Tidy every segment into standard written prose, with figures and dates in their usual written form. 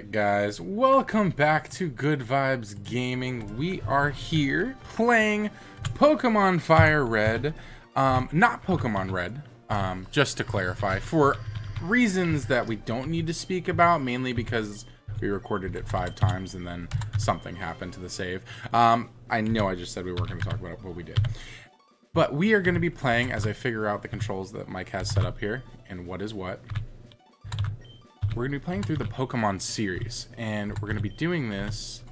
Alright guys, welcome back to Good Vibes Gaming. We are here playing Pokemon Fire Red, not Pokemon Red, just to clarify, for reasons that we don't need to speak about, mainly because we recorded it 5 times and then something happened to the save. I know I just said we weren't going to talk about it, but we did. But we are going to be playing as I figure out the controls that Mike has set up here and what is what. We're going to be playing through the Pokemon series, and we're going to be doing this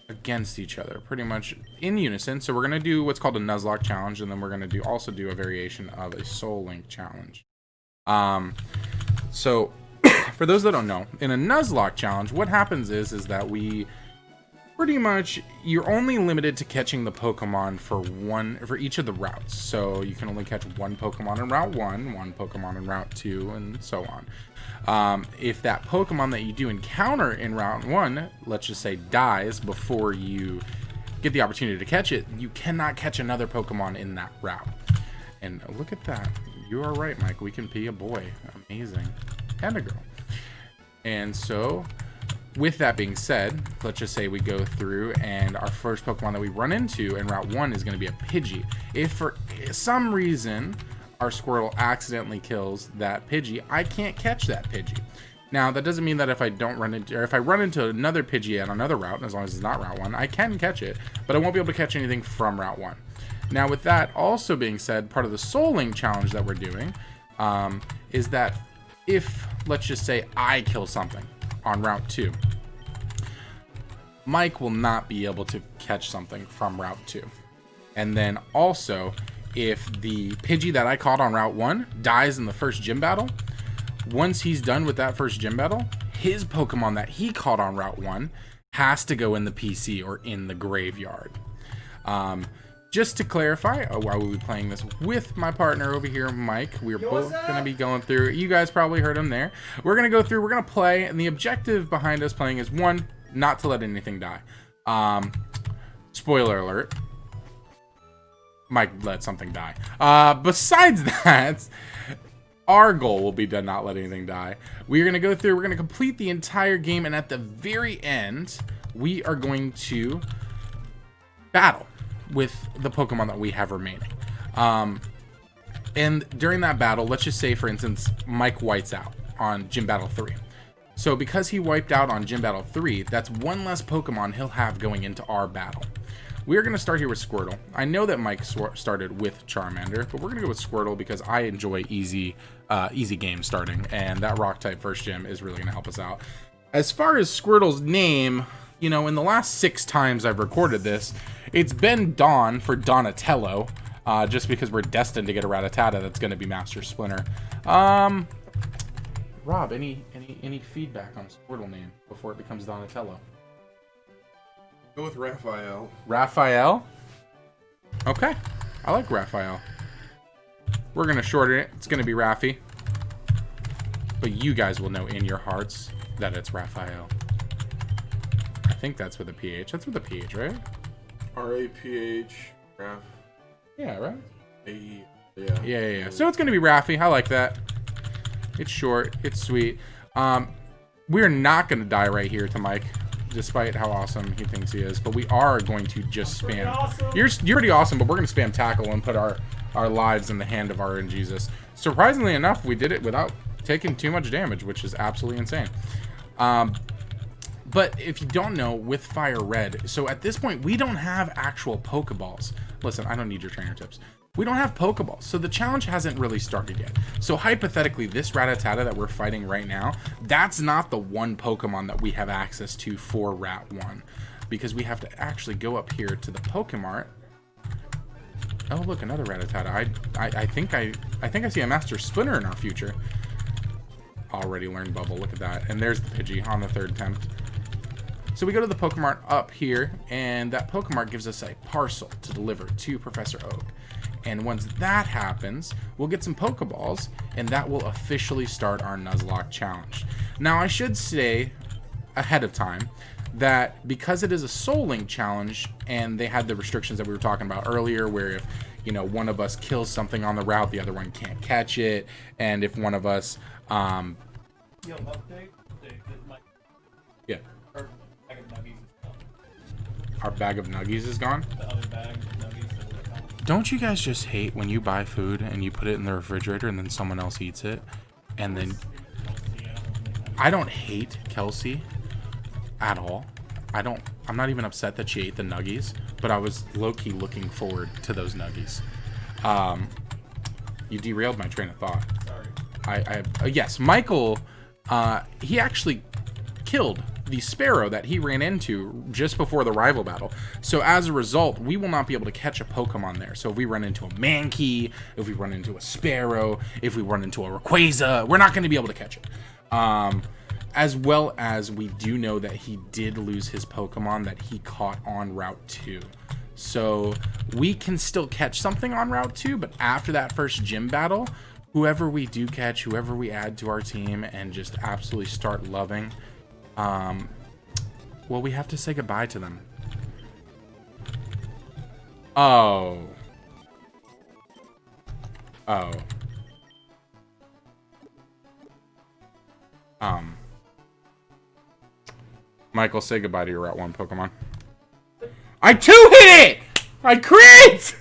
against each other, pretty much in unison. So we're going to do what's called a Nuzlocke challenge, and then we're going to also do a variation of a Soul Link challenge. So for those that don't know, in a Nuzlocke challenge, what happens is that we pretty much, you're only limited to catching the Pokemon for each of the routes. So you can only catch one Pokemon in Route 1, one Pokemon in Route 2, and so on. If that Pokemon that you do encounter in Route 1, let's just say, dies before you get the opportunity to catch it, you cannot catch another Pokemon in that route. And look at that. You are right, Mike. We can be a boy. Amazing. And a girl. And so, with that being said, let's just say we go through and our first Pokemon that we run into in Route 1 is going to be a Pidgey. If for some reason our Squirtle accidentally kills that Pidgey, I can't catch that Pidgey. Now, that doesn't mean that if I run into another Pidgey at another route, as long as it's not Route 1, I can catch it, but I won't be able to catch anything from Route 1. Now, with that also being said, part of the Soul Link challenge that we're doing is that if, let's just say, I kill something on Route 2, Mike will not be able to catch something from Route 2. And then also, if the Pidgey that I caught on Route 1 dies in the first gym battle, once he's done with that first gym battle, his Pokemon that he caught on Route 1 has to go in the PC or in the graveyard. Just to clarify, while we'll be playing this with my partner over here, Mike, we're both going to be going through. You guys probably heard him there. We're going to go through, we're going to play, and the objective behind us playing is, one, not to let anything die. Spoiler alert. Mike let something die. Besides that, our goal will be to not let anything die. We're going to go through, we're going to complete the entire game, and at the very end, we are going to battle with the Pokemon that we have remaining. And during that battle, let's just say, for instance, Mike whites out on Gym Battle 3. So because he wiped out on Gym Battle 3, that's one less Pokemon he'll have going into our battle. We're going to start here with Squirtle. I know that Mike started with Charmander, but we're going to go with Squirtle because I enjoy easy game starting, and that Rock-type first gym is really going to help us out. As far as Squirtle's name, you know, in the last 6 times I've recorded this, it's been Dawn for Donatello, just because we're destined to get a Rattata that's going to be Master Splinter. Rob, any feedback on Squirtle name before it becomes Donatello? Go with Raphael. Raphael? Okay, I like Raphael. We're going to shorten it. It's going to be Raffy. But you guys will know in your hearts that it's Raphael. I think that's with a PH. That's with a PH, right? R-A-P-H. Raph. Yeah, right? A-E. Yeah. So it's going to be Raffy. I like that. It's short. It's sweet. We're not going to die right here to Mike, despite how awesome he thinks he is. But we are going to just spam. Awesome. You're pretty awesome, but we're going to spam tackle and put our lives in the hand of our Jesus. Surprisingly enough, we did it without taking too much damage, which is absolutely insane. But if you don't know, with Fire Red, so at this point, we don't have actual Pokeballs. Listen, I don't need your trainer tips. We don't have Pokeballs, so the challenge hasn't really started yet. So hypothetically, this Rattata that we're fighting right now, that's not the one Pokemon that we have access to for Route 1. Because we have to actually go up here to the Pokemart. Oh, look, another Rattata. I think I see a Master Splinter in our future. Already learned Bubble, look at that. And there's the Pidgey on the 3rd attempt. So we go to the Pokemart up here, and that Pokemart gives us a parcel to deliver to Professor Oak. And once that happens, we'll get some Pokeballs, and that will officially start our Nuzlocke challenge. Now, I should say ahead of time that because it is a Soul Link challenge, and they had the restrictions that we were talking about earlier, where if, you know, one of us kills something on the route, the other one can't catch it, and if one of us Yo, update. Yeah. Our bag of nuggies is gone. Our bag of nuggies is gone? The other bag of nuggies that were gone. Don't you guys just hate when you buy food and you put it in the refrigerator and then someone else eats it? And then... I don't hate Kelsey at all. I'm not even upset that she ate the nuggies, but I was low-key looking forward to those nuggies. You derailed my train of thought. Sorry. Yes, Michael, he actually killed the sparrow that he ran into just before the rival battle. So as a result, we will not be able to catch a Pokemon there. So if we run into a Mankey, if we run into a Sparrow, if we run into a Rayquaza, we're not going to be able to catch it. As well as we do know that he did lose his Pokemon that he caught on Route 2. So we can still catch something on Route 2, but after that first gym battle, whoever we do catch, whoever we add to our team and just absolutely start loving, well, we have to say goodbye to them. Oh. Michael, say goodbye to your Route 1 Pokemon. I two-hit it! I crit!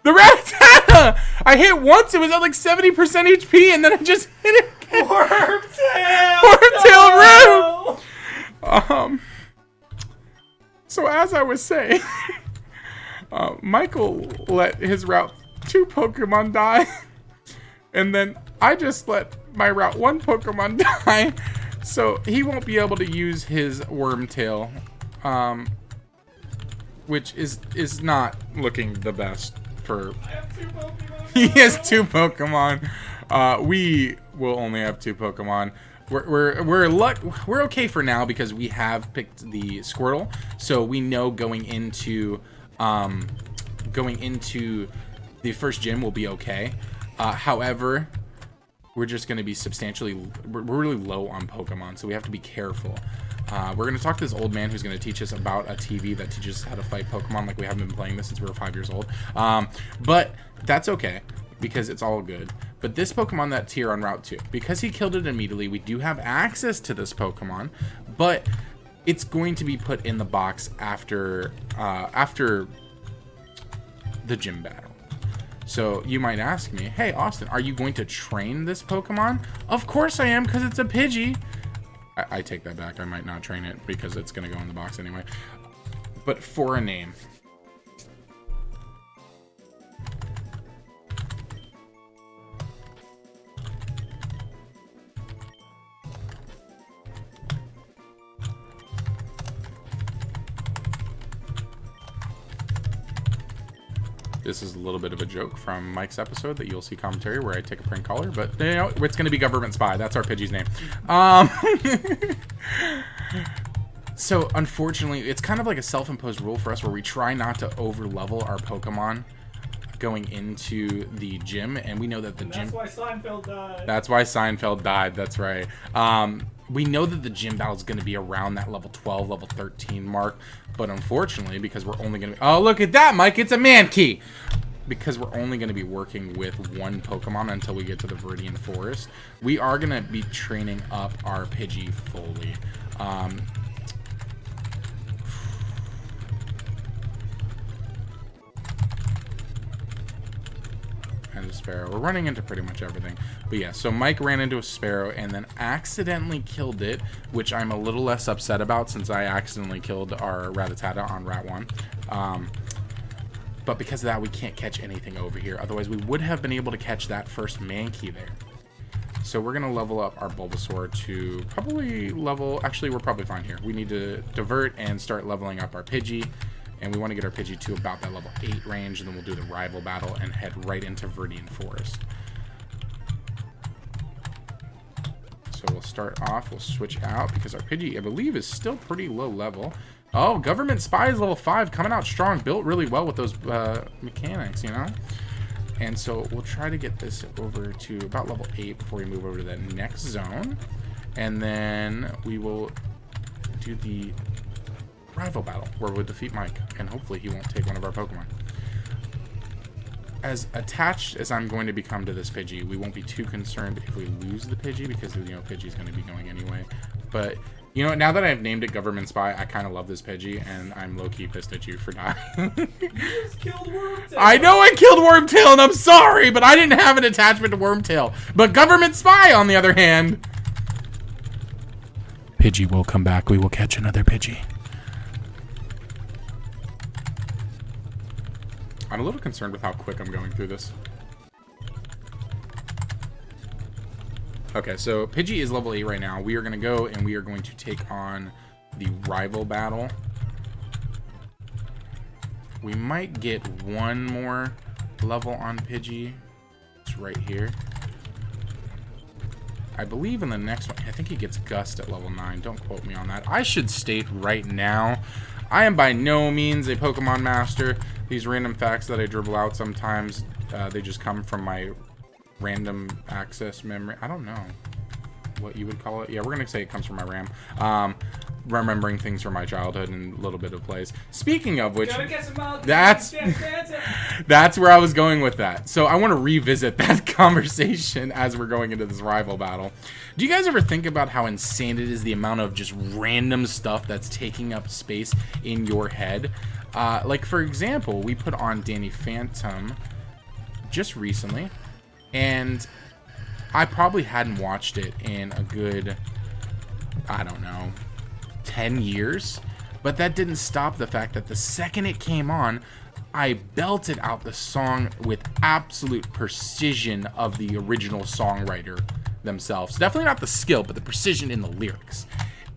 The Rattata! I hit once, it was at like 70% HP, and then I just hit it again. Wormtail! No! So as I was saying, Michael let his Route 2 Pokemon die, and then I just let my Route 1 Pokemon die, so he won't be able to use his Wormtail, which is not looking the best for... I have 2 Pokemon. He has 2 Pokemon. We will only have 2 Pokemon. We're okay for now because we have picked the Squirtle, so we know going into the first gym will be okay. However, we're just going to be we're really low on Pokemon, so we have to be careful. We're going to talk to this old man who's going to teach us about a TV that teaches us how to fight Pokemon. Like, we haven't been playing this since we were 5 years old. But that's okay, because it's all good. But this Pokemon that's here on Route 2, because he killed it immediately, we do have access to this Pokemon, but it's going to be put in the box after the gym battle. So you might ask me, hey, Austin, are you going to train this Pokemon? Of course I am, because it's a Pidgey. I take that back. I might not train it because it's going to go in the box anyway. But for a name. This is a little bit of a joke from Mike's episode that you'll see commentary where I take a prank caller, but you know, it's going to be Government Spy. That's our Pidgey's name. So unfortunately, it's kind of like a self-imposed rule for us where we try not to over-level our Pokemon going into the gym, and we know that the gym... That's why Seinfeld died. That's why Seinfeld died, that's right. We know that the gym battle is going to be around that level 12, level 13 mark, but unfortunately, because we're only going to... Oh, look at that, Mike, it's a Mankey! Because we're only going to be working with 1 Pokemon until we get to the Viridian Forest, we are going to be training up our Pidgey fully. And a Sparrow. We're running into pretty much everything. But yeah, so Mike ran into a Sparrow and then accidentally killed it, which I'm a little less upset about since I accidentally killed our Rattata on Route 1. But because of that, we can't catch anything over here. Otherwise, we would have been able to catch that first Mankey there. So we're going to level up our Bulbasaur to probably level... Actually, we're probably fine here. We need to divert and start leveling up our Pidgey. And we want to get our Pidgey to about that level 8 range. And then we'll do the rival battle and head right into Viridian Forest. So we'll start off. We'll switch out because our Pidgey, I believe, is still pretty low level. Oh, Government Spy is level 5. Coming out strong. Built really well with those mechanics, you know? And so we'll try to get this over to about level 8 before we move over to the next zone. And then we will do the rival battle where we'll defeat Mike. And hopefully he won't take one of our Pokemon. as attached as I'm going to become to this Pidgey, we won't be too concerned if we lose the Pidgey, because, you know, Pidgey's going to be going anyway. But, you know, now that I've named it Government Spy, I kind of love this Pidgey, and I'm low-key pissed at you for dying. You just killed Wormtail. I know I killed Wormtail, and I'm sorry, but I didn't have an attachment to Wormtail. But Government Spy, on the other hand... Pidgey will come back. We will catch another Pidgey. I'm a little concerned with how quick I'm going through this. Okay, so Pidgey is level 8 right now. We are going to go and we are going to take on the rival battle. We might get one more level on Pidgey. It's right here. I believe in the next one, I think he gets Gust at level 9. Don't quote me on that. I should state right now, I am by no means a Pokemon master. These random facts that I dribble out sometimes, they just come from my random access memory. I don't know what you would call it. Yeah, we're going to say it comes from my RAM. Remembering things from my childhood and a little bit of plays. Speaking of which, that's where I was going with that. So I want to revisit that conversation as we're going into this rival battle. Do you guys ever think about how insane it is, the amount of just random stuff that's taking up space in your head? Like, for example, we put on Danny Phantom just recently, and I probably hadn't watched it in a good, I don't know, 10 years, but that didn't stop the fact that the second it came on, I belted out the song with absolute precision of the original songwriter themselves. Definitely not the skill, but the precision in the lyrics.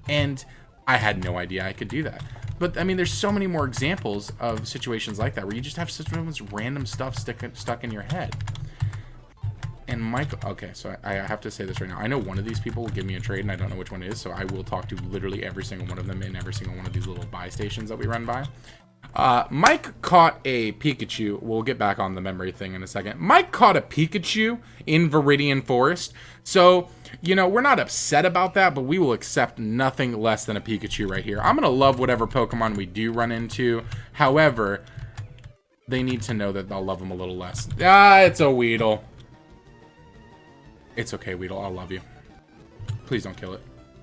And I had no idea I could do that. But, I mean, there's so many more examples of situations like that where you just have such random stuff stuck in your head. And Mike, okay, so I have to say this right now. I know one of these people will give me a trade, and I don't know which one it is, so I will talk to literally every single one of them in every single one of these little buy stations that we run by. Mike caught a Pikachu. We'll get back on the memory thing in a second. Mike caught a Pikachu in Viridian Forest. So, you know, we're not upset about that, but we will accept nothing less than a Pikachu right here. I'm going to love whatever Pokemon we do run into. However, they need to know that I'll love them a little less. It's a Weedle. It's okay, Weedle. I'll love you. Please don't kill it.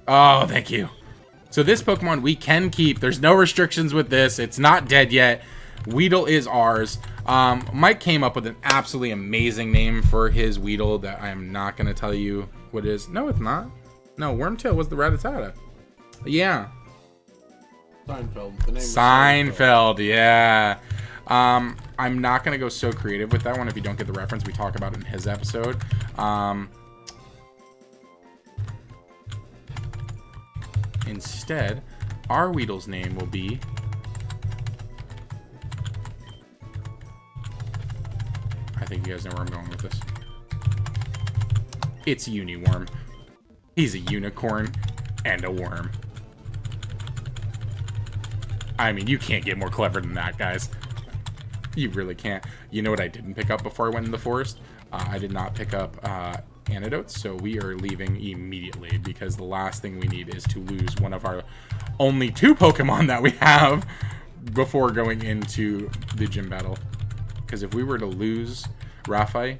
Oh, thank you. So this Pokemon we can keep. There's no restrictions with this. It's not dead yet. Weedle is ours. Mike came up with an absolutely amazing name for his Weedle that I am not going to tell you what it is. No, it's not. No, Wormtail was the Rattata. Yeah. Seinfeld. The name Seinfeld, yeah. I'm not going to go so creative with that one. If you don't get the reference, we talk about it in his episode. Instead, our Weedle's name will be... I think you guys know where I'm going with this. It's Uniworm. He's a unicorn and a worm. I mean, you can't get more clever than that, guys. You really can't. You know what I didn't pick up before I went in the forest? I did not pick up antidotes, so we are leaving immediately because the last thing we need is to lose one of our only 2 Pokemon that we have before going into the gym battle. Because if we were to lose Raphael,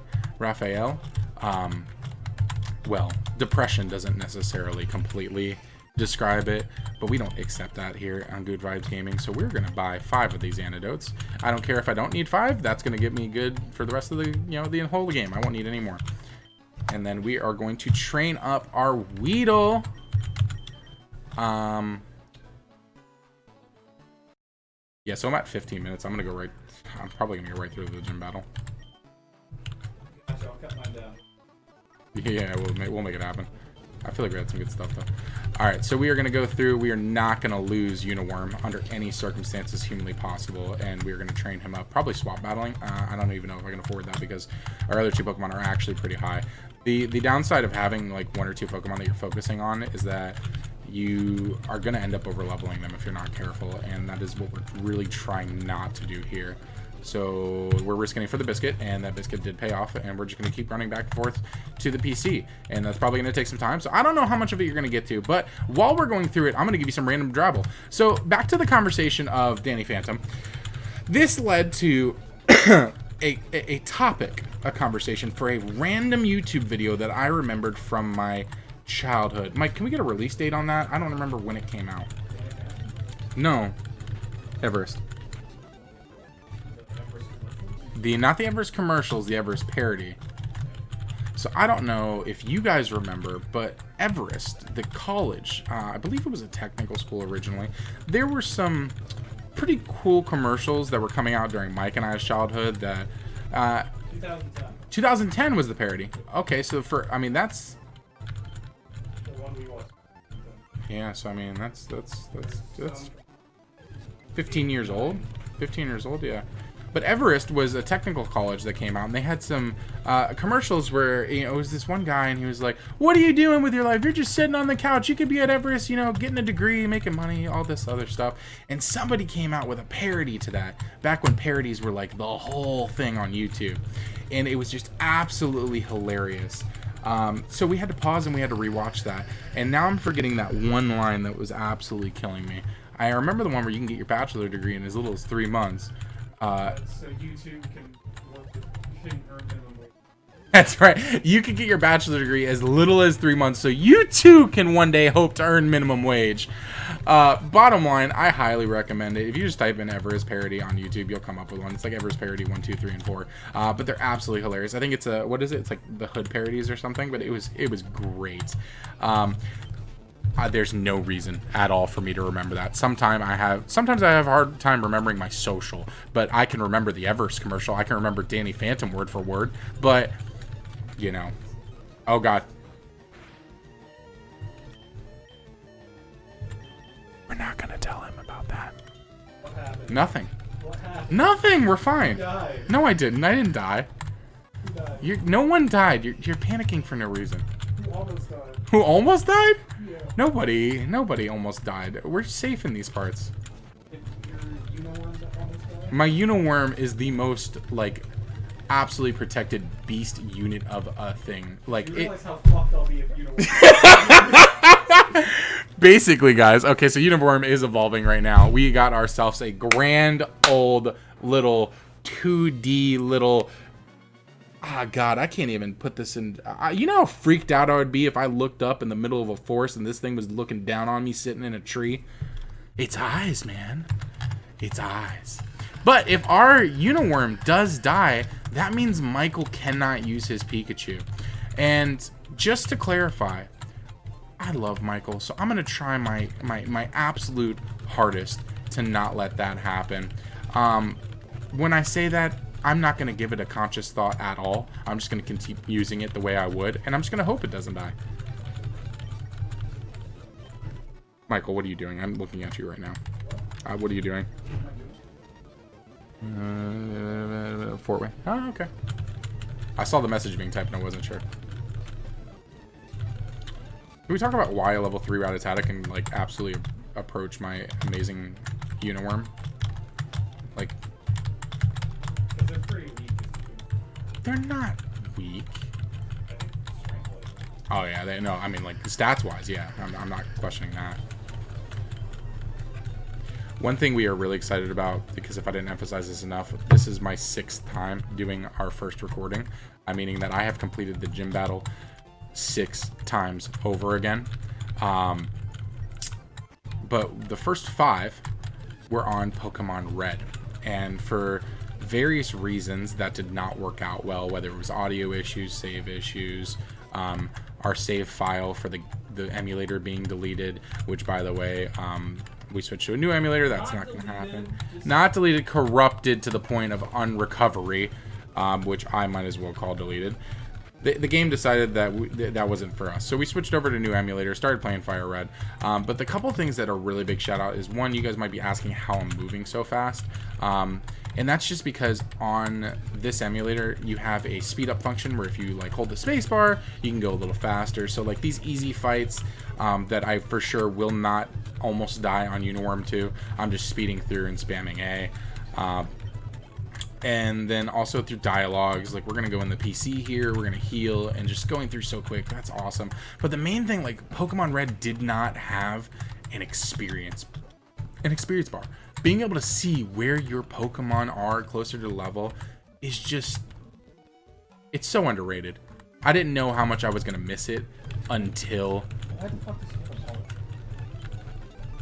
well, depression doesn't necessarily completely describe it, but we don't accept that here on Good Vibes Gaming, so we're going to buy 5 of these antidotes. I don't care if I don't need 5, that's going to get me good for the rest of the, you know, the whole game. I won't need any more. And then we are going to train up our Weedle. Yeah, so I'm at 15 minutes. I'm probably going to go right through the gym battle. Actually, I'll cut mine down. Yeah, we'll make it happen. I feel like we had some good stuff, though. Alright, so we are going to go through. We are not going to lose Uniworm under any circumstances humanly possible, and we are going to train him up. Probably swap battling. I don't even know if I can afford that because our other 2 Pokemon are actually pretty high. The downside of having like 1 or 2 Pokemon that you're focusing on is that you are going to end up over-leveling them if you're not careful, and that is what we're really trying not to do here. So we're risking it for the biscuit, and that biscuit did pay off, and we're just going to keep running back and forth to the PC, and that's probably going to take some time. So I don't know how much of it you're going to get to, but while we're going through it, I'm going to give you some random drabble. So back to the conversation of Danny Phantom. This led to a topic, a conversation for a random YouTube video that I remembered from my childhood. Mike, can we get a release date on that? I don't remember when it came out. No. Everest. Not the Everest commercials, the Everest parody. So I don't know if you guys remember, but Everest, the college, I believe it was a technical school originally, there were some pretty cool commercials that were coming out during Mike and I's childhood that 2010 was the parody. Okay, so I mean that's The one we watched. yeah, so I mean that's 15 years old. 15 years old, yeah. But Everest was a technical college that came out, and they had some commercials where, you know, it was this one guy, and he was like, "What are you doing with your life? You're just sitting on the couch. You could be at Everest, you know, getting a degree, making money, all this other stuff." And somebody came out with a parody to that, back when parodies were like the whole thing on YouTube. And it was just absolutely hilarious. So we had to pause and we had to rewatch that. And now I'm forgetting that one line that was absolutely killing me. I remember the one where you can get your bachelor degree in as little as 3 months. So you two can work with, you can earn minimum wage. That's right. You can get your bachelor degree as little as 3 months, so you too can one day hope to earn minimum wage. Bottom line, I highly recommend it. If you just type in Everest parody on YouTube, you'll come up with one. It's like Everest parody 1, 2, 3, and 4. But they're absolutely hilarious. I think it's what is it? It's like the Hood parodies or something. But it was great. There's no reason at all for me to remember that. Sometimes I have a hard time remembering my social, but I can remember the Everest commercial. I can remember Danny Phantom word for word, but you know, oh god, we're not gonna tell him about that. What happened? Nothing. What happened? Nothing. We're fine. Who died? No, I didn't. I didn't die. Who died? No one died. You're panicking for no reason. Who almost died? Who almost died? Yeah. Nobody almost died. We're safe in these parts. Your uniworm that almost died? My uniworm is the most, like, absolutely protected beast unit of a thing. Like, You it... realize how fucked I'll be if uniworm. Basically, guys, okay, so uniform is evolving right now. We got ourselves a grand old little 2D little... Ah, God, I can't even put this in... you know how freaked out I would be if I looked up in the middle of a forest and this thing was looking down on me sitting in a tree? It's eyes, man. It's eyes. But if our Uniworm does die, that means Michael cannot use his Pikachu. And just to clarify, I love Michael, so I'm going to try my absolute hardest to not let that happen. When I say that, I'm not going to give it a conscious thought at all. I'm just going to continue using it the way I would, and I'm just going to hope it doesn't die. Michael, what are you doing? I'm looking at you right now. What are you doing? Fort-way. Oh, okay. I saw the message being typed and I wasn't sure. Can we talk about why a level 3 Rattata can, like, absolutely approach my amazing Uniworm? Like... They're pretty weak. They're not weak. I think strength-wise. Oh yeah, they no. I mean, like stats-wise, yeah. I'm not questioning that. One thing we are really excited about, because if I didn't emphasize this enough, this is my 6th time doing our first recording. Meaning that I have completed the gym battle 6 times over again. But the first 5 were on Pokemon Red, and for various reasons that did not work out well, whether it was audio issues, save issues, our save file for the emulator being deleted, which by the way, we switched to a new emulator. That's not going to happen. Not deleted, corrupted to the point of unrecovery, which I might as well call deleted. The game decided that that wasn't for us, so we switched over to new emulator, started playing Fire Red. But the couple things that are really big shout out is, one, you guys might be asking how I'm moving so fast. And that's just because on this emulator, you have a speed up function where if you like hold the space bar, you can go a little faster. So like these easy fights that I for sure will not almost die on Uniworm 2, I'm just speeding through and spamming A. And then also through dialogues, like we're going to go in the PC here, we're going to heal, and just going through so quick, that's awesome. But the main thing, like Pokemon Red did not have an experience bar. Being able to see where your Pokemon are closer to level is just, it's so underrated. I didn't know how much I was gonna miss it until Why the fuck is it called?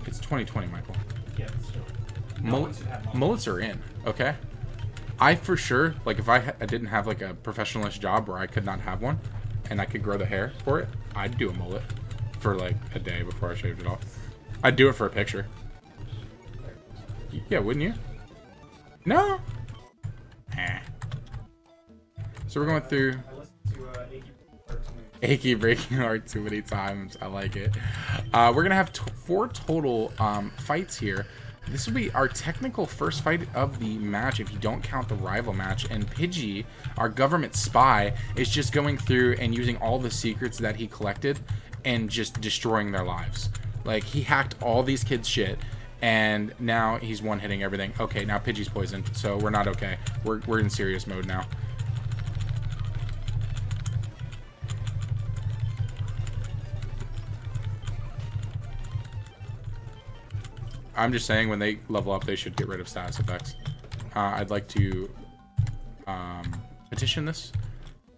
it's 2020, Michael. Yeah, it's true. No Mul- one should have mullets are in, okay? I for sure, like if I didn't have like a professionalist job where I could not have one and I could grow the hair for it, I'd do a mullet for like a day before I shaved it off. I'd do it for a picture. Yeah, wouldn't you? No? Eh. So we're going through I listened to Achy Breaking Heart too many times. I like it. We're going to have 4 total fights here. This will be our technical first fight of the match if you don't count the rival match. And Pidgey, our government spy, is just going through and using all the secrets that he collected and just destroying their lives. Like, he hacked all these kids' shit, and now he's one-hitting everything. Okay, now Pidgey's poisoned, so we're not okay. We're in serious mode now. I'm just saying, when they level up, they should get rid of status effects. I'd like to petition this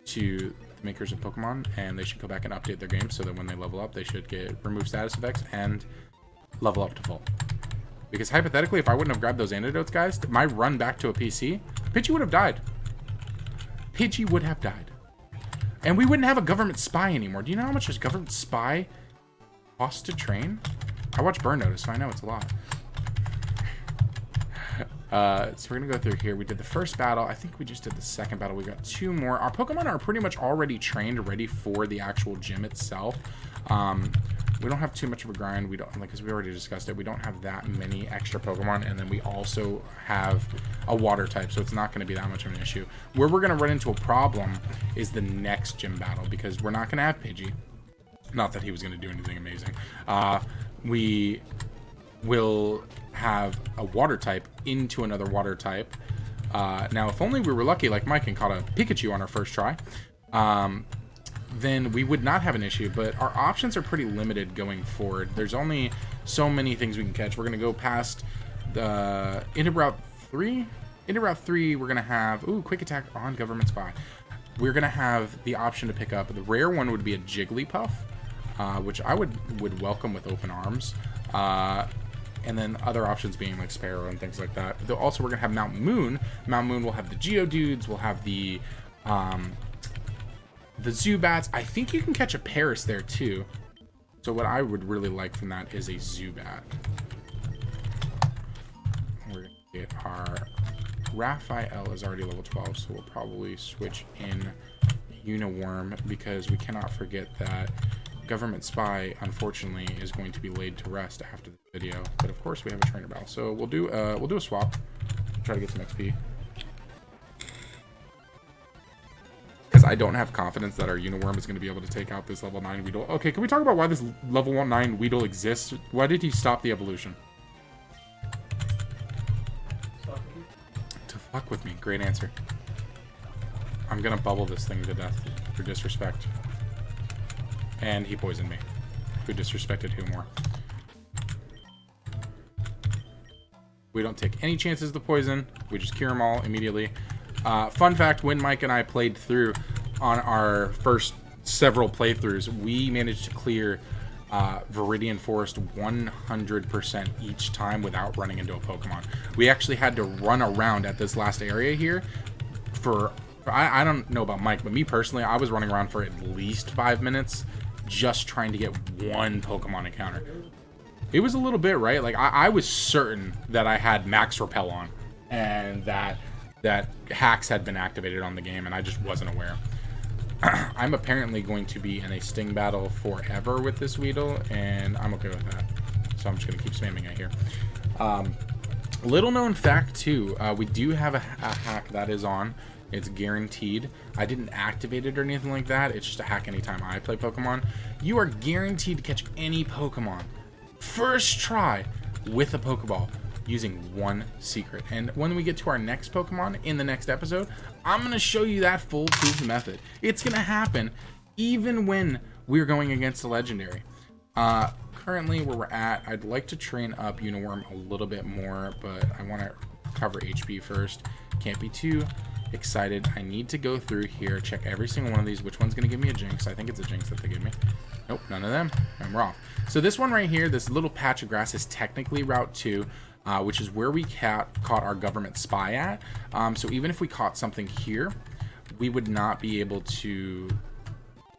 to the makers of Pokemon, and they should go back and update their game so that when they level up, they should remove status effects and level up to full. Because hypothetically, if I wouldn't have grabbed those antidotes, guys, my run back to a PC, Pidgey would have died. Pidgey would have died. And we wouldn't have a government spy anymore. Do you know how much a government spy costs to train? I watch Burn Notice, so I know it's a lot. So we're going to go through here. We did the first battle. I think we just did the second battle. We got 2 more. Our Pokemon are pretty much already trained, ready for the actual gym itself. We don't have too much of a grind. We don't, like, because we already discussed it. We don't have that many extra Pokemon, and then we also have a water type, so it's not going to be that much of an issue. Where we're going to run into a problem is the next gym battle, because we're not going to have Pidgey. Not that he was going to do anything amazing. We will have a water type into another water type. Now, if only we were lucky like Mike and caught a Pikachu on our first try, then we would not have an issue, but our options are pretty limited going forward. There's only so many things we can catch. We're going to go past the into Route 3. Into Route 3, we're going to have, quick attack on Government Spy. We're going to have the option to pick up. The rare one would be a Jigglypuff, which I would welcome with open arms. And then other options being like Sparrow and things like that. Though also we're going to have Mount Moon. Mount Moon will have the Geodudes, we'll have the Zubats. I think you can catch a Paris there too. So what I would really like from that is a Zubat. We're going to get our Raphael is already level 12, so we'll probably switch in Uniworm, because we cannot forget that Government Spy, unfortunately, is going to be laid to rest after the video. But of course, we have a trainer battle, so we'll do a swap. Try to get some XP. Because I don't have confidence that our Uniworm is going to be able to take out this level 9 Weedle. Okay, can we talk about why this level 9 Weedle exists? Why did he stop the evolution? To fuck with me. Great answer. I'm gonna bubble this thing to death for disrespect. And he poisoned me. Who disrespected who more? We don't take any chances of the poison. We just cure them all immediately. Fun fact, when Mike and I played through on our first several playthroughs, we managed to clear Viridian Forest 100% each time without running into a Pokemon. We actually had to run around at this last area here for I don't know about Mike, but me personally, I was running around for at least 5 minutes just trying to get one Pokemon encounter. It was a little bit, right? Like, I was certain that I had Max Repel on and that hacks had been activated on the game, and I just wasn't aware. I'm apparently going to be in a Sting battle forever with this Weedle, and I'm okay with that. So I'm just going to keep spamming it here. Little known fact, too, we do have a hack that is on. It's guaranteed. I didn't activate it or anything like that. It's just a hack anytime I play Pokemon. You are guaranteed to catch any Pokemon first try with a Pokeball using one secret. And when we get to our next Pokemon in the next episode, I'm going to show you that foolproof method. It's going to happen even when we're going against a legendary. Currently where we're at, I'd like to train up Uniworm a little bit more, but I want to cover HP first. Can't be too excited. I need to go through here, check every single one of these. Which one's going to give me a Jynx? I think it's a Jynx that they give me. Nope, none of them. And we're off. So this one right here, this little patch of grass is technically Route 2, which is where we caught our government spy at. So even if we caught something here, we would not be able to...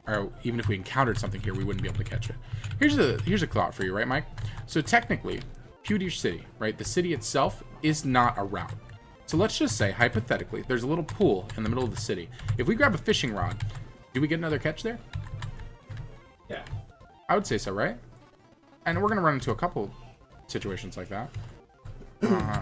Or even if we encountered something here, we wouldn't be able to catch it. Here's a thought for you, right, Mike? So technically, Pewter City, right? The city itself is not a route. So let's just say, hypothetically, there's a little pool in the middle of the city. If we grab a fishing rod, do we get another catch there? Yeah. I would say so, right? And we're going to run into a couple situations like that.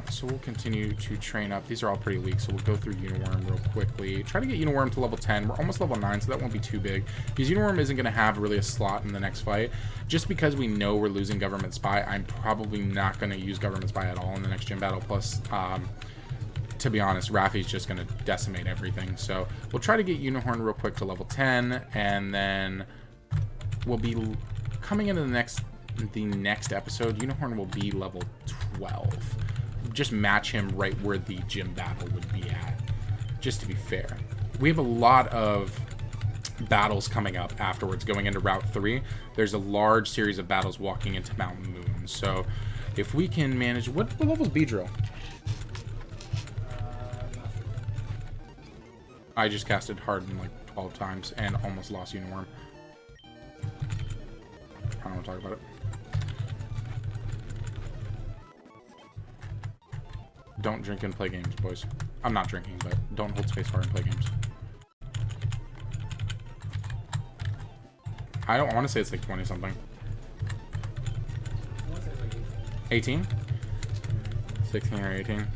So we'll continue to train up. These are all pretty weak, so we'll go through Uniworm real quickly. Try to get Uniworm to level 10. We're almost level 9, so that won't be too big. Because Uniworm isn't going to have really a slot in the next fight. Just because we know we're losing Government Spy, I'm probably not going to use Government Spy at all in the next gym battle. Plus, to be honest, Raffi's just going to decimate everything. So we'll try to get Unicorn real quick to level 10, and then we'll be coming into the next episode. Unicorn will be level 12. Just match him right where the gym battle would be at, just to be fair. We have a lot of battles coming up afterwards going into Route 3. There's a large series of battles walking into Mountain Moon. So if we can manage... What level's Beedrill? I just casted Harden like 12 times and almost lost Uniworm. I don't want to talk about it. Don't drink and play games, boys. I'm not drinking, but don't hold spacebar and play games. I want to say it's like 20 something. 18? 16 or 18.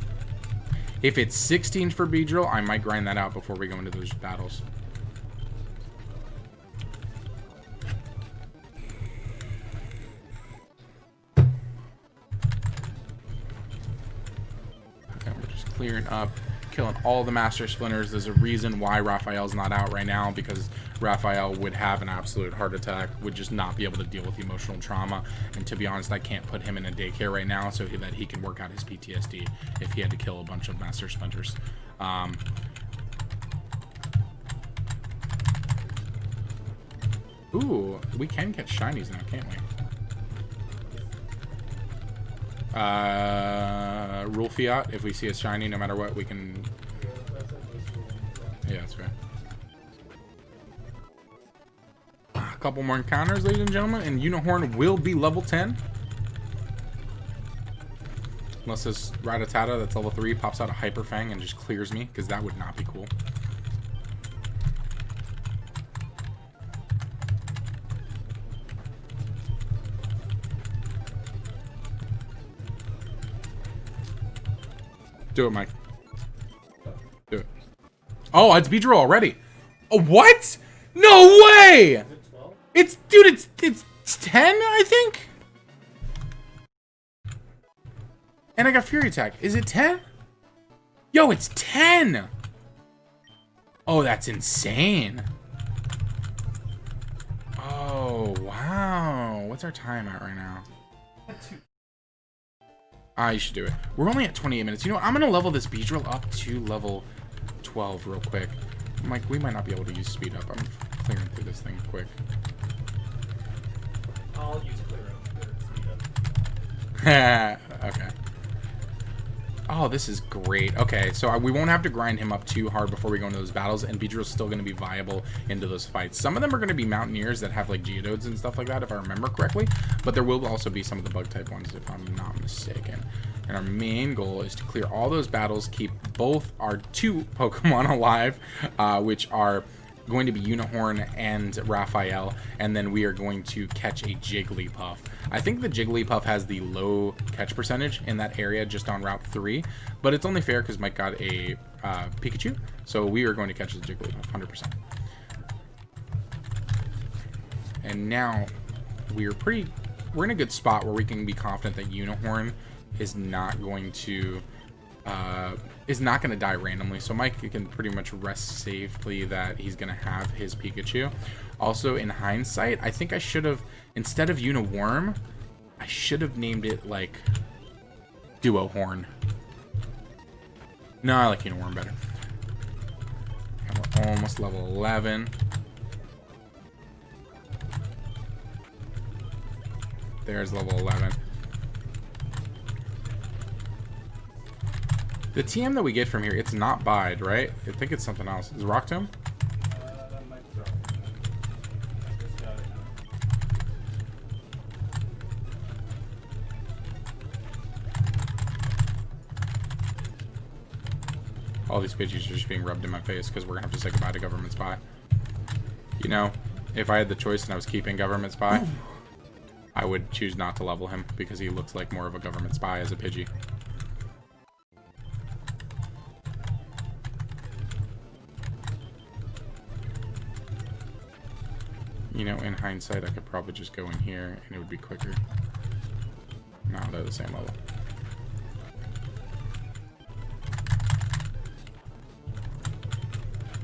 If it's 16 for Beedrill, I might grind that out before we go into those battles. Clearing up, killing all the Master Splinters. There's a reason why Raphael's not out right now, because Raphael would have an absolute heart attack, would just not be able to deal with emotional trauma. And to be honest, I can't put him in a daycare right now so that he can work out his PTSD if he had to kill a bunch of Master Splinters. Ooh, we can catch shinies now, can't we? Rule Fiat, if we see a shiny, no matter what, we can... Yeah, that's fair. A couple more encounters, ladies and gentlemen, and Unihorn will be level 10. Unless this Rattata that's level 3 pops out a Hyper Fang and just clears me, because that would not be cool. Do it, Mike. Do it. Oh, it's Beedrill already. Oh, what? No way! Is it 12? It's, dude, it's 10, I think? And I got Fury Attack. Is it 10? Yo, it's 10! Oh, that's insane. Oh, wow. What's our time at right now? You should do it. We're only at 28 minutes. You know what? I'm going to level this Beedrill up to level 12 real quick. Mike, we might not be able to use speed up. I'm clearing through this thing quick. I'll use clear up for speed up. Okay. Oh, this is great. Okay, so we won't have to grind him up too hard before we go into those battles, and Beedrill's still going to be viable into those fights. Some of them are going to be Mountaineers that have like Geodudes and stuff like that, if I remember correctly, but there will also be some of the bug type ones, if I'm not mistaken. And our main goal is to clear all those battles, keep both our 2 Pokemon alive, which are going to be Unihorn and Raphael, and then we are going to catch a Jigglypuff. I think the Jigglypuff has the low catch percentage in that area just on Route 3, but it's only fair because Mike got a Pikachu, so we are going to catch the Jigglypuff 100%. And now we're in a good spot where we can be confident that Unihorn is not going to die randomly, so Mike can pretty much rest safely that he's gonna have his Pikachu. Also, in hindsight, I think I should have, instead of Uniworm, I should have named it like Duo Horn. No, I like Uniworm better. Almost level 11. There's level 11. The TM that we get from here, it's not Bide, right? I think it's something else. Is it Rock Tomb? That might be right. I just got it. All these Pidgeys are just being rubbed in my face because we're going to have to say goodbye to Government Spy. You know, if I had the choice and I was keeping Government Spy, I would choose not to level him because he looks like more of a Government Spy as a Pidgey. You know, in hindsight, I could probably just go in here and it would be quicker. No, they're the same level.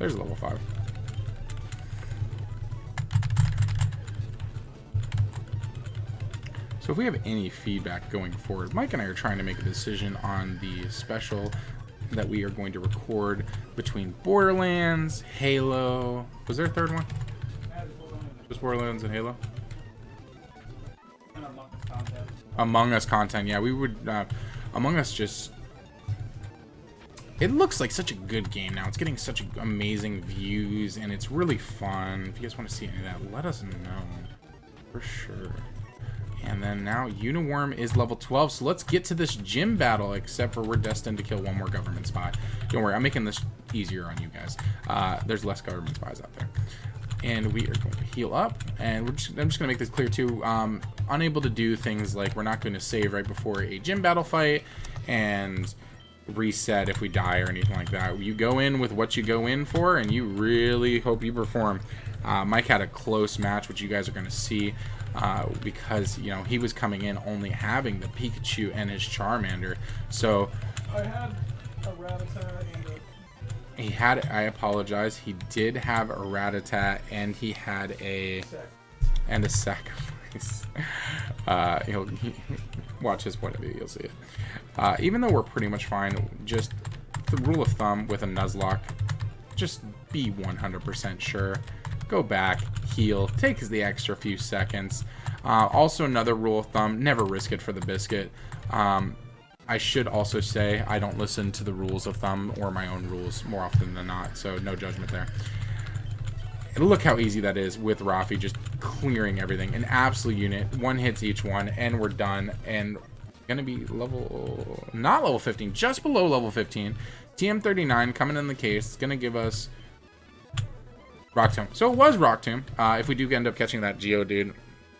There's level 5. So if we have any feedback going forward, Mike and I are trying to make a decision on the special that we are going to record between Borderlands, Halo. Was there a third one? Just Borderlands and Halo? And Among Us content. Among Us content, yeah. We would, Among Us just... It looks like such a good game now. It's getting such amazing views, and it's really fun. If you guys want to see any of that, let us know. For sure. And then now Uniworm is level 12, so let's get to this gym battle, except for we're destined to kill one more Government Spy. Don't worry, I'm making this easier on you guys. There's less Government Spies out there. And we are going to heal up, and I'm just going to make this clear too. Unable to do things like we're not going to save right before a gym battle fight and reset if we die or anything like that. You go in with what you go in for, and you really hope you perform. Mike had a close match, which you guys are going to see, because, you know, he was coming in only having the Pikachu and his Charmander. So I had a Rattata and a... he had, I apologize, he did have a Rattata and he had a sacrifice. He'll watch his point of view, you'll see it. Even though we're pretty much fine, just the rule of thumb with a Nuzlocke, just be 100% sure. Go back, heal, takes the extra few seconds. Also another rule of thumb, never risk it for the biscuit. I should also say I don't listen to the rules of thumb or my own rules more often than not, so no judgment there. And look how easy that is with Rafi just clearing everything. An absolute unit, one hits each one, and we're done. And gonna be level, not level 15, just below level 15. TM39 coming in the case. It's gonna give us Rock Tomb. So it was Rock Tomb. If we do end up catching that Geodude,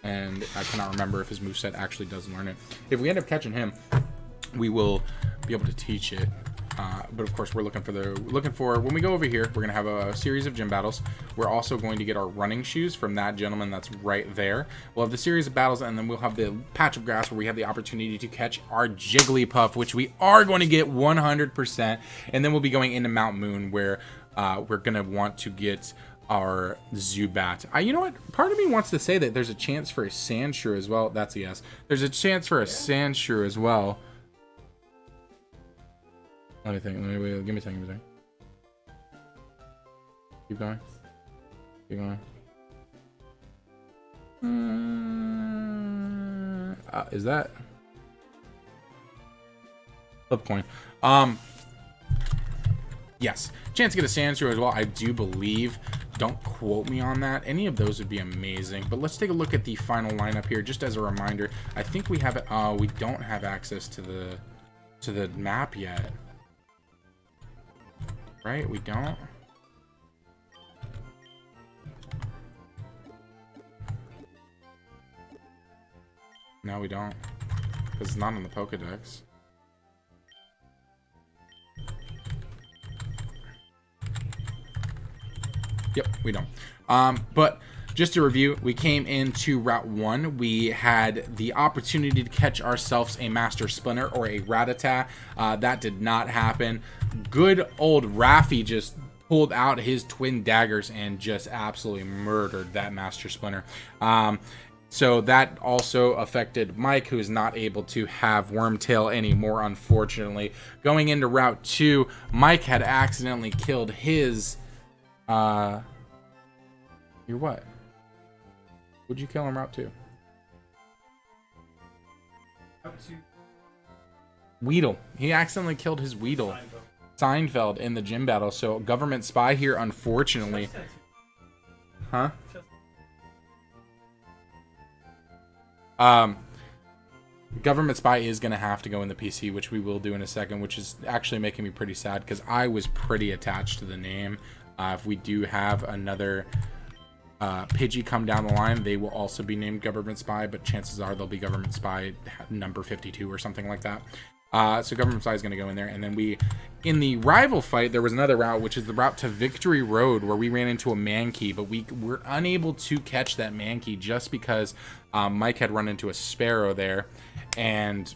and I cannot remember if his moveset actually does learn it. If we end up catching him, we will be able to teach it. But of course, we're looking for when we go over here, we're gonna have a series of gym battles. We're also going to get our running shoes from that gentleman that's right there. We'll have the series of battles, and then we'll have the patch of grass where we have the opportunity to catch our Jigglypuff, which we are going to get 100%. And then we'll be going into Mount Moon, where we're gonna want to get our Zubat. You know what? Part of me wants to say that there's a chance for a Sandshrew as well. That's a yes. There's a chance for a Sandshrew as well. Let me think. Wait, give me a second. Keep going. Keep going. Is that flip coin? Yes. Chance to get a Sandshrew as well, I do believe. Don't quote me on that. Any of those would be amazing. But let's take a look at the final lineup here, just as a reminder. I think we have it. We don't have access to the map yet. Right? We don't? No, we don't. Because it's not on the Pokedex. Yep, we don't. But just to review, we came into Route 1. We had the opportunity to catch ourselves a Master Splinter or a Rattata. That did not happen. Good old Rafi just pulled out his twin daggers and just absolutely murdered that Master Splinter. So that also affected Mike, who is not able to have Wormtail anymore, unfortunately. Going into Route 2, Mike had accidentally killed his You're what? Would you kill him Route 2? Up to Weedle. He accidentally killed his Weedle. Seinfeld in the gym battle. So government spy here, unfortunately. Huh? Government spy is going to have to go in the PC, which we will do in a second, which is actually making me pretty sad because I was pretty attached to the name. If we do have another Pidgey come down the line, they will also be named government spy, but chances are they'll be government spy number 52 or something like that. So government spy is going to go in there. And then in the rival fight, there was another route, which is the route to Victory Road, where we ran into a Mankey, but we were unable to catch that Mankey just because Mike had run into a Sparrow there, and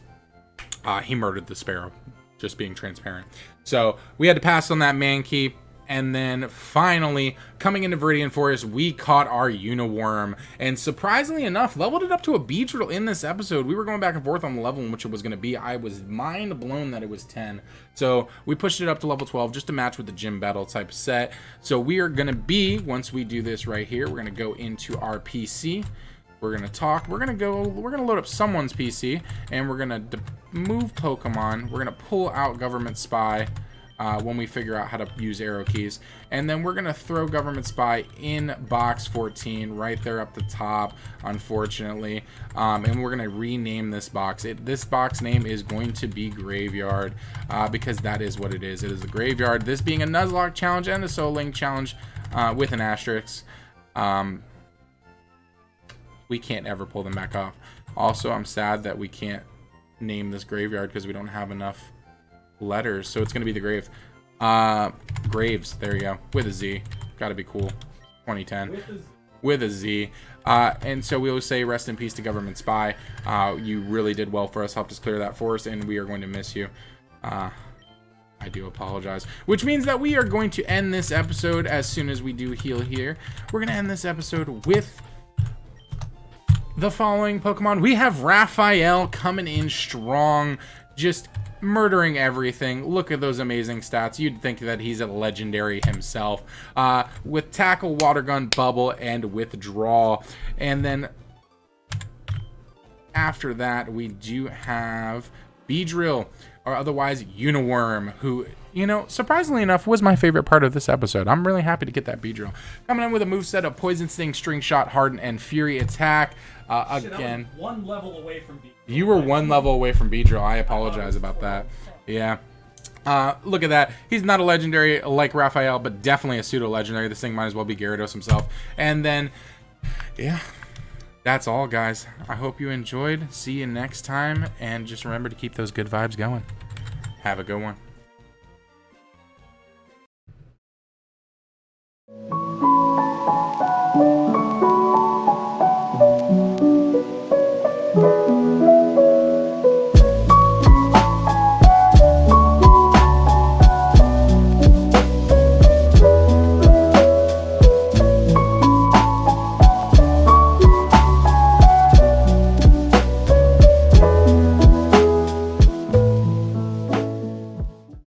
he murdered the Sparrow, just being transparent. So we had to pass on that Mankey. And then finally, coming into Viridian Forest, we caught our Uniworm. And surprisingly enough, leveled it up to a Beedrill in this episode. We were going back and forth on the level in which it was going to be. I was mind blown that it was 10. So we pushed it up to level 12 just to match with the gym battle type set. So we are going to be, once we do this right here, we're going to go into our PC. We're going to talk. We're going to load up someone's PC. And we're going to move Pokemon. We're going to pull out Government Spy. When we figure out how to use arrow keys, and then we're gonna throw government spy in box 14 right there up the top, unfortunately, and we're gonna rename this box. This box name is going to be Graveyard, because that is what it is. It is a graveyard, this being a Nuzlocke challenge and a Soul Link challenge with an asterisk. We can't ever pull them back off. Also, I'm sad that we can't name this graveyard because we don't have enough letters, so it's gonna be the Graves, there you go, with a Z. Gotta be cool. 2010 with a Z. And so we always say rest in peace to government spy. You really did well for us, helped us clear that forest, and we are going to miss you. I do apologize, which means that we are going to end this episode as soon as we do heal here. We're gonna end this episode with the following Pokemon. We have Raphael coming in strong, just murdering everything. Look at those amazing stats. You'd think that he's a legendary himself, with tackle, water gun, bubble, and withdraw. And then after that, we do have Beedrill, or otherwise Uniworm, who, you know, surprisingly enough, was my favorite part of this episode. I'm really happy to get that Beedrill. Coming in with a moveset of Poison Sting, String Shot, Harden, and Fury Attack. Again, I was one level away from Beedrill. You were one level away from Beedrill. I apologize about that. Yeah. Look at that. He's not a legendary like Raphael, but definitely a pseudo-legendary. This thing might as well be Gyarados himself. And then, yeah, that's all, guys. I hope you enjoyed. See you next time. And just remember to keep those good vibes going. Have a good one.